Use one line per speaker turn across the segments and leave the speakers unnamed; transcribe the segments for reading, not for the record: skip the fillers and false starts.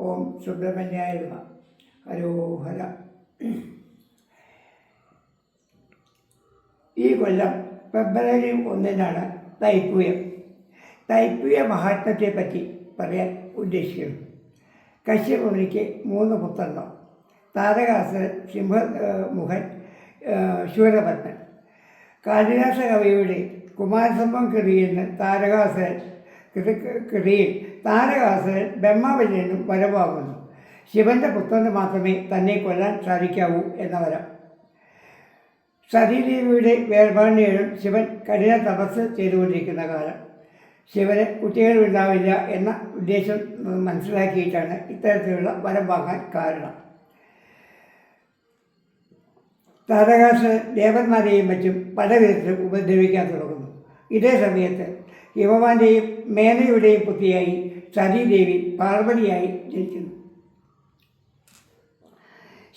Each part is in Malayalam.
ഓം സുബ്രഹ്മണ്യായ നമഃ. ഹരോഹര. ഈ കൊല്ലം ഫെബ്രുവരി 1 തൈപ്പൂയം. തൈപ്പൂയ മഹാത്മ്യത്തെപ്പറ്റി പറയാൻ ഉദ്ദേശിക്കുന്നു. കശ്യപമുനിക്ക് 3 പുത്രന്മാർ. താരകാസുരൻ, സിംഹമുഖൻ, ശൂരപത്മൻ. കാളിദാസ കവിയുടെ കുമാരസംഭവം കൃതിയിൽ താരകാസുരൻ ബ്രഹ്മാവിൽ നിന്നും വരം വാങ്ങുന്നു. ശിവന്റെ പുത്രന് മാത്രമേ തന്നെ കൊല്ലാൻ സാധിക്കാവൂ എന്ന വരം. സതീദേവിയുടെ വേർപാടിനേഴും ശിവൻ കഠിന തപസ് ചെയ്തുകൊണ്ടിരിക്കുന്ന കാലം. ശിവന് കുട്ടികളുണ്ടാവില്ല എന്ന ഉദ്ദേശം മനസ്സിലാക്കിയിട്ടാണ് ഇത്തരത്തിലുള്ള വരം വാങ്ങാൻ കാരണം. താരകാസുരൻ ദേവന്മാരെയും മറ്റും പല വിധത്തിലും ഉപദ്രവിക്കാൻ തുടങ്ങുന്നു. ഇതേ സമയത്ത് ഹിമവാന്റെയും മേനയുടെയും പുത്രിയായി സതീദേവി പാർവതിയായി ജനിക്കുന്നു.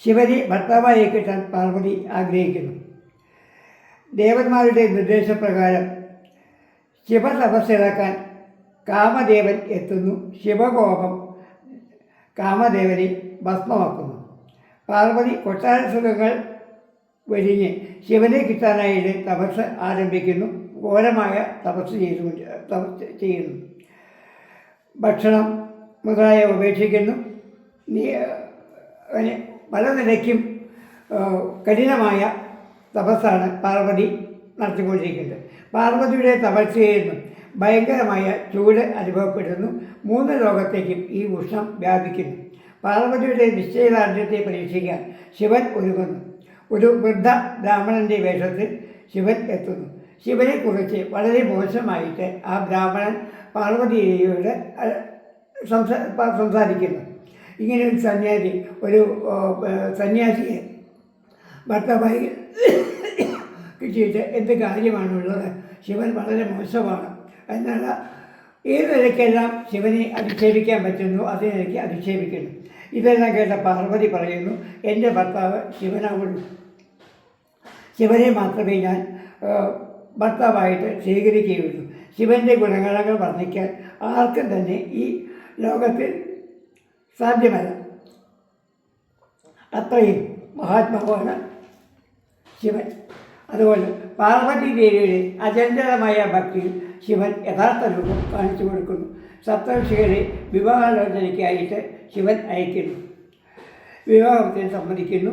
ശിവനെ ഭർത്താവായി കിട്ടാൻ പാർവതി ആഗ്രഹിക്കുന്നു. ദേവന്മാരുടെ നിർദ്ദേശപ്രകാരം ശിവതപസ്സിറക്കാൻ കാമദേവൻ എത്തുന്നു. ശിവകോപം കാമദേവനെ ഭസ്മമാക്കുന്നു. പാർവതി കൊട്ടാരസുഖങ്ങൾ വെടിഞ്ഞ് ശിവനെ കിട്ടാനായിട്ട് തപസ് ആരംഭിക്കുന്നു. ഘോരമായ തപസ് ചെയ്യുന്നു. ഭക്ഷണം മുതലായ ഉപേക്ഷിക്കുന്നു. പല നിലയ്ക്കും കഠിനമായ തപസ്സാണ് പാർവതി നടത്തിക്കൊണ്ടിരിക്കുന്നത്. പാർവതിയുടെ തപസ്യയിൽ നിന്നും ഭയങ്കരമായ ചൂട് അനുഭവപ്പെടുന്നു. 3 ലോകത്തേക്കും ഈ ഉഷ്ണം വ്യാപിക്കുന്നു. പാർവതിയുടെ നിശ്ചയദാർഢ്യത്തെ പരീക്ഷിക്കാൻ ശിവൻ ഒരുങ്ങുന്നു. ഒരു വൃദ്ധ ബ്രാഹ്മണൻ്റെ വേഷത്തിൽ ശിവൻ എത്തുന്നു. ശിവനെക്കുറിച്ച് വളരെ മോശമായിട്ട് ആ ബ്രാഹ്മണൻ പാർവതിയോട് സംസാരിക്കുന്നു. ഇങ്ങനെ ഒരു സന്യാസിയെ ഭർത്താവായി കിട്ടിയിട്ട് എന്ത് കാര്യമാണുള്ളത്? ശിവൻ വളരെ മോശമാണ്. എന്നാൽ ഏത് നിലയ്ക്കെല്ലാം ശിവനെ അധിക്ഷേപിക്കാൻ പറ്റുന്നു അതിനിടയ്ക്ക് അധിക്ഷേപിക്കുന്നു. ഇതെല്ലാം കേട്ട പാർവതി പറയുന്നു, എൻ്റെ ഭർത്താവ് ശിവനാവുള്ളൂ. ശിവനെ മാത്രമേ ഞാൻ ഭർത്താവായിട്ട് സ്വീകരിക്കുകയുള്ളൂ. ശിവൻ്റെ ഗുണഗണങ്ങൾ വർണ്ണിക്കാൻ ആർക്കും തന്നെ ഈ ലോകത്തിൽ സാധ്യമല്ല. അത്രയും മഹാത്മാവാണ് ശിവൻ. അതുകൊണ്ട് പാർവതി ദേവിയുടെ അചഞ്ചലമായ ഭക്തിയിൽ ശിവൻ യഥാർത്ഥ രൂപം കാണിച്ചു കൊടുക്കുന്നു. സപ്തർഷികളെ വിവാഹാലോചനയ്ക്കായിട്ട് ശിവൻ അയക്കുന്നു. വിവാഹത്തിന് സമ്മതിക്കുന്നു.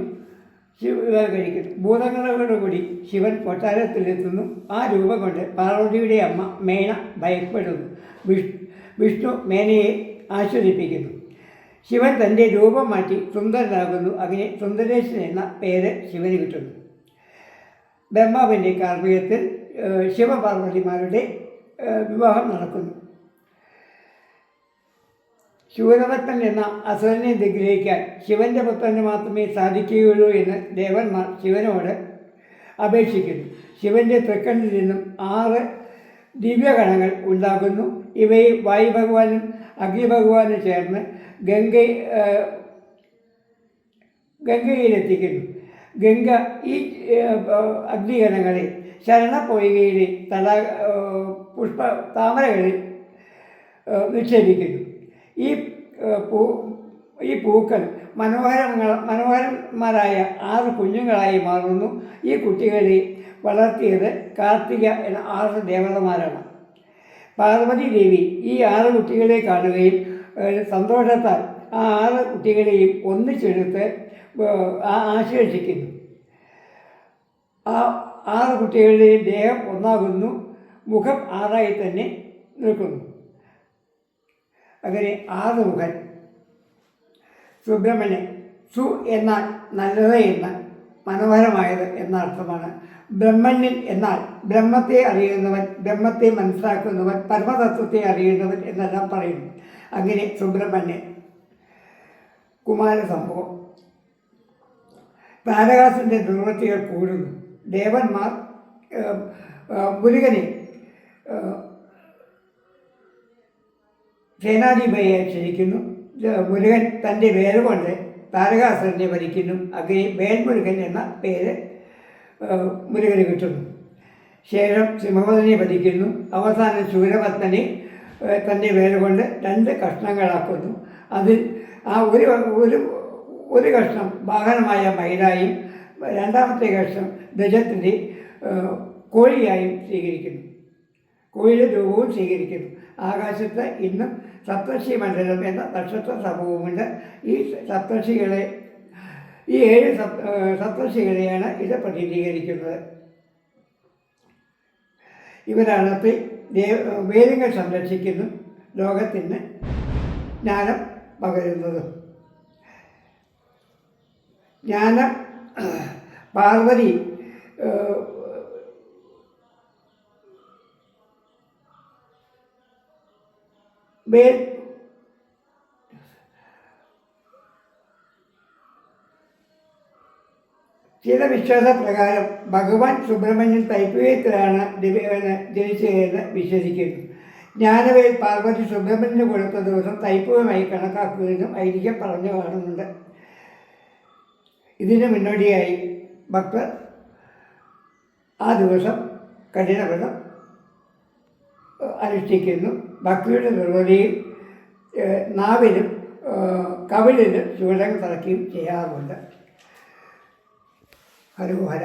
വിവാഹം കഴിക്കുന്നു. ഭൂതങ്ങളോടുകൂടി ശിവൻ കൊട്ടാരത്തിലെത്തുന്നു. ആ രൂപം കൊണ്ട് പാർവതിയുടെ അമ്മ മേന ഭയപ്പെടുന്നു. വിഷ്ണു മേനയെ ആശ്വസിപ്പിക്കുന്നു. ശിവൻ തൻ്റെ രൂപം മാറ്റി സുന്ദരനാകുന്നു. അങ്ങനെ സുന്ദരേശൻ എന്ന പേര് ശിവന് കിട്ടുന്നു. ബ്രഹ്മാവിൻ്റെ കാർമ്മികത്തിൽ ശിവപാർവതിമാരുടെ വിവാഹം നടക്കുന്നു. ശൂരപത്മൻ എന്ന അസുരനെ നിഗ്രഹിക്കാൻ ശിവൻ്റെ പുത്രന് മാത്രമേ സാധിക്കുകയുള്ളൂ എന്ന് ദേവന്മാർ ശിവനോട് അപേക്ഷിക്കുന്നു. ശിവൻ്റെ തൃക്കണ്ണിൽ നിന്നും 6 ദിവ്യഗണങ്ങൾ ഉണ്ടാകുന്നു. ഇവയെ വായുഭഗവാനും അഗ്നിഭഗവാനും ചേർന്ന് ഗംഗയിലെത്തിക്കുന്നു. ഗംഗ ഈ അഗ്നിഗണങ്ങളെ ശരണപ്പൊയ്കയിലെ താമരകളിൽ നിക്ഷേപിക്കുന്നു. ഈ പൂക്കൾ മനോഹരന്മാരായ 6 കുഞ്ഞുങ്ങളായി മാറുന്നു. ഈ കുട്ടികളെ വളർത്തിയത് കാർത്തിക എന്ന 6 ദേവതമാരാണ്. പാർവതി ദേവി ഈ 6 കുട്ടികളെ കാണുകയും സന്തോഷത്താൽ ആ 6 കുട്ടികളെയും ഒന്നിച്ചെടുത്ത് ആശ്ലേഷിക്കുന്നു. ആ 6 കുട്ടികളുടെയും ദേഹം ഒന്നാകുന്നു. മുഖം 6ആയി തന്നെ നിൽക്കുന്നു. അങ്ങനെ 6 മുഖൻ. സുബ്രഹ്മണ്യൻ. സു എന്നാൽ നല്ലത് എന്ന്, മനോഹരമായത് എന്ന അർത്ഥമാണ്. ബ്രഹ്മണ്യൻ എന്നാൽ ബ്രഹ്മത്തെ അറിയുന്നവൻ, ബ്രഹ്മത്തെ മനസ്സിലാക്കുന്നവൻ, പരമതത്വത്തെ അറിയുന്നവൻ എന്നെല്ലാം പറയുന്നു. അങ്ങനെ സുബ്രഹ്മണ്യൻ. കുമാരസംഭവം. താരകാസുരൻ്റെ ദുർവൃത്തികൾ കൂടുന്നു. ദേവന്മാർ മുരുകനെ സേനാധിപതിയെ ക്ഷണിക്കുന്നു. മുരുകൻ തൻ്റെ വേലുകൊണ്ട് താരകാസുരനെ ഭരിക്കുന്നു. അങ്ങനെ വേൽമുരുകൻ എന്ന പേര് മുരുകന് കിട്ടുന്നു. ശേഷം സിംഹവദനെ ഭരിക്കുന്നു. അവസാനം ശൂരപത്മനെ തൻ്റെ വേലുകൊണ്ട് 2 കഷ്ണങ്ങളാക്കുന്നു. അതിൽ ആ ഒരു ഒരു കഷ്ണം വാഹനമായ മയിലായും രണ്ടാമത്തെ കഷ്ണം ദശത്തിൻ്റെ കോഴിയായും സ്വീകരിക്കുന്നു. കോഴിയുടെ രൂപവും സ്വീകരിക്കുന്നു. ആകാശത്ത് ഇന്നും സപ്തർഷി മണ്ഡലം എന്ന നക്ഷത്ര സമൂഹമുണ്ട്. ഈ സപ്തർഷികളെ ഈ 7 സപ്തർഷികളെയാണ് ഇത് പ്രതിനിധീകരിക്കുന്നത്. ഇവരാണ് വേദങ്ങൾ സംരക്ഷിക്കുന്നു, ലോകത്തിന് ജ്ഞാനം പകരുന്നതും. ജ്ഞാനം പാർവതി ചില വിശ്വാസപ്രകാരം ഭഗവാൻ സുബ്രഹ്മണ്യൻ തൈപ്പൂയത്തിലാണ് ജനിച്ചതെന്ന് വിശ്വസിക്കുന്നു. ജ്ഞാനവേൽ പാർവതി സുബ്രഹ്മണ്യന് കൊടുത്ത ദിവസം തൈപ്പൂയമായി കണക്കാക്കുകയെന്നും ഐതിഹ്യം പറഞ്ഞു കാണുന്നുണ്ട്. ഇതിന് മുന്നോടിയായി ഭക്തർ ആ ദിവസം കഠിനവ്രതം അനുഷ്ഠിക്കുന്നു. ഭക്തിയുടെ നിർവൃതിയിൽ നാവിലും കവിളിലും ചൂടങ്ങൾ തറക്കുകയും ചെയ്യാറുണ്ട്. ഹരോഹര.